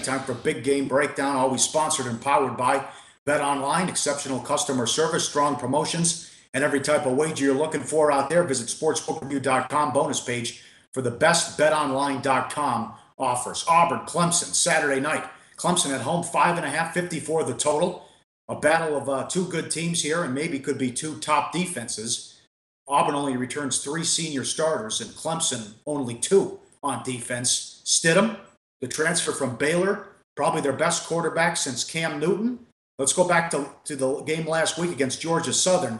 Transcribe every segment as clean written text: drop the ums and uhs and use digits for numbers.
time for Big Game Breakdown, always sponsored and powered by Bet Online. Exceptional customer service, strong promotions, and every type of wager you're looking for out there. Visit sportsbookreview.com bonus page for the best betonline.com offers. Auburn, Clemson, Saturday night. Clemson at home, 5.5, 54 the total. A battle of two good teams here, and maybe could be two top defenses. Auburn only returns 3 senior starters, and Clemson only 2 on defense. Stidham, the transfer from Baylor, probably their best quarterback since Cam Newton. Let's go back to the game last week against Georgia Southern.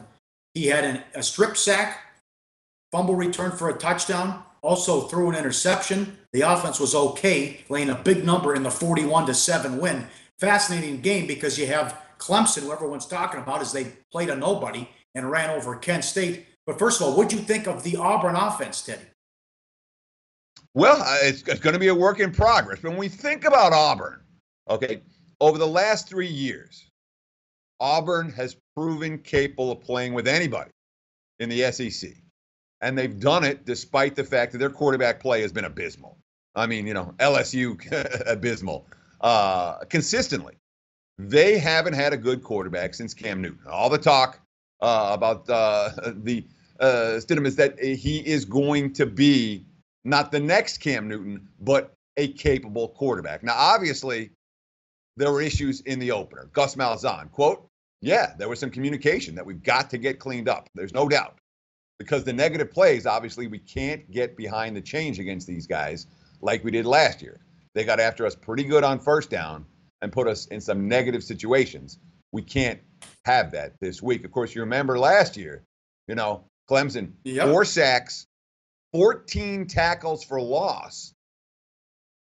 He had a strip sack, fumble return for a touchdown, also threw an interception. The offense was okay, laying a big number in the 41-7 win. Fascinating game because you have Clemson, who everyone's talking about, as they played a nobody and ran over Kent State. But first of all, what'd you think of the Auburn offense, Teddy? Well, it's going to be a work in progress. When we think about Auburn, okay, over the last 3 years, Auburn has proven capable of playing with anybody in the SEC. And they've done it despite the fact that their quarterback play has been abysmal. I mean, LSU abysmal consistently. They haven't had a good quarterback since Cam Newton. All the talk about the Stidham is that he is going to be not the next Cam Newton, but a capable quarterback. Now, obviously, there were issues in the opener. Gus Malzahn, quote, yeah, there was some communication that we've got to get cleaned up. There's no doubt. Because the negative plays, obviously, we can't get behind the chains against these guys like we did last year. They got after us pretty good on first down and put us in some negative situations. We can't have that this week. Of course, you remember last year, Clemson, 4 sacks, 14 tackles for loss.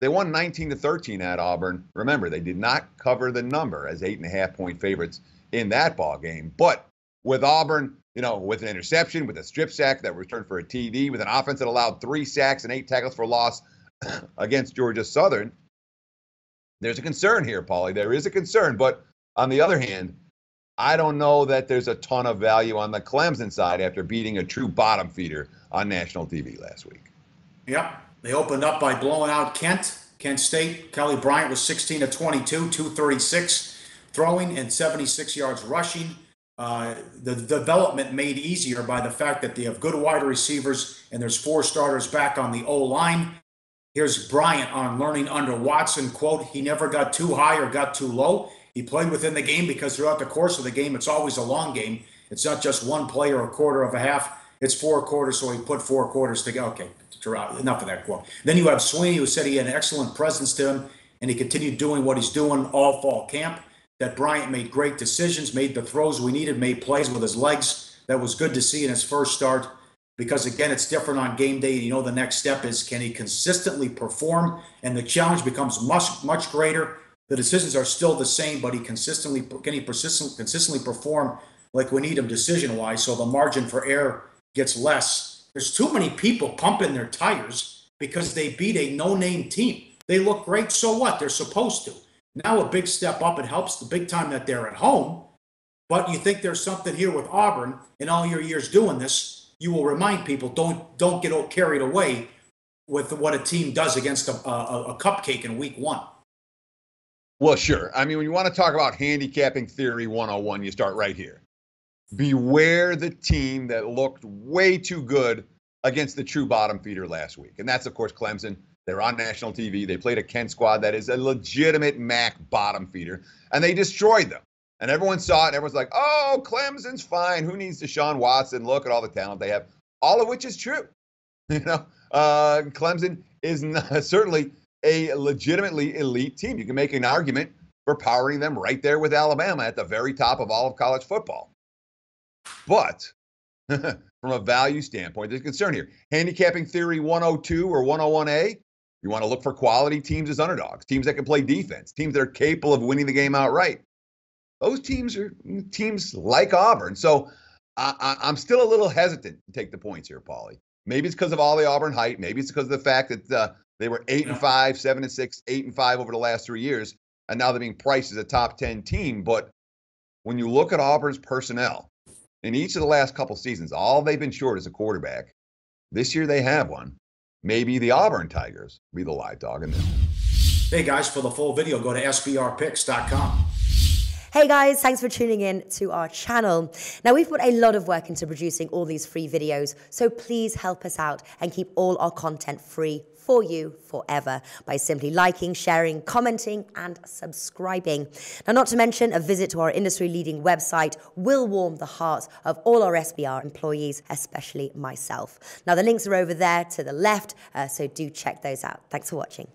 They won 19-13 at Auburn. Remember, they did not cover the number as 8.5-point favorites in that ball game. But with Auburn, with an interception, with a strip sack that returned for a TD, with an offense that allowed 3 sacks and 8 tackles for loss against Georgia Southern, there's a concern here, Pauly. There is a concern. But on the other hand, I don't know that there's a ton of value on the Clemson side after beating a true bottom feeder on national TV last week. Yep. They opened up by blowing out Kent State. Kelly Bryant was 16 of 22, 236 throwing and 76 yards rushing. The development made easier by the fact that they have good wide receivers and there's 4 starters back on the O-line. Here's Bryant on learning under Watson, quote, he never got too high or got too low. He played within the game because throughout the course of the game, it's always a long game. It's not just one play or a quarter of a half. It's 4 quarters, so he put 4 quarters together. Okay, enough of that quote. Then you have Sweeney, who said he had an excellent presence to him, and he continued doing what he's doing all fall camp. That Bryant made great decisions, made the throws we needed, made plays with his legs. That was good to see in his first start because, again, it's different on game day. The next step is, can he consistently perform? And the challenge becomes much, much greater. The decisions are still the same, but can he consistently perform like we need him decision-wise, so the margin for error gets less. There's too many people pumping their tires because they beat a no-name team. They look great, so what? They're supposed to. Now a big step up. It helps the big time that they're at home. But you think there's something here with Auburn in all your years doing this, you will remind people, don't get carried away with what a team does against a cupcake in week 1. Well, sure. I mean, when you want to talk about handicapping theory 101, you start right here. Beware the team that looked way too good against the true bottom feeder last week. And that's, of course, Clemson. They're on national TV. They played a Kent squad that is a legitimate MAC bottom feeder, and they destroyed them. And everyone saw it, and everyone's like, oh, Clemson's fine. Who needs Deshaun Watson? Look at all the talent they have, all of which is true. Clemson is certainly a legitimately elite team. You can make an argument for powering them right there with Alabama at the very top of all of college football. But from a value standpoint, there's concern here. Handicapping theory 102 or 101A, you want to look for quality teams as underdogs, teams that can play defense, teams that are capable of winning the game outright. Those teams are teams like Auburn. So I'm still a little hesitant to take the points here, Pauly. Maybe it's because of all the Auburn hype. Maybe it's because of the fact that they were 8-5, 7-6, 8-5 over the last 3 years, and now they're being priced as a top 10 team. But when you look at Auburn's personnel, in each of the last couple seasons, all they've been short is a quarterback. This year they have one. Maybe the Auburn Tigers be the live dog in this one. Hey guys, for the full video, go to sbrpicks.com. Hey guys, thanks for tuning in to our channel. Now, we've put a lot of work into producing all these free videos, so please help us out and keep all our content free for you forever by simply liking, sharing, commenting, and subscribing. Now, not to mention, a visit to our industry-leading website will warm the hearts of all our SBR employees, especially myself. Now, the links are over there to the left, so do check those out. Thanks for watching.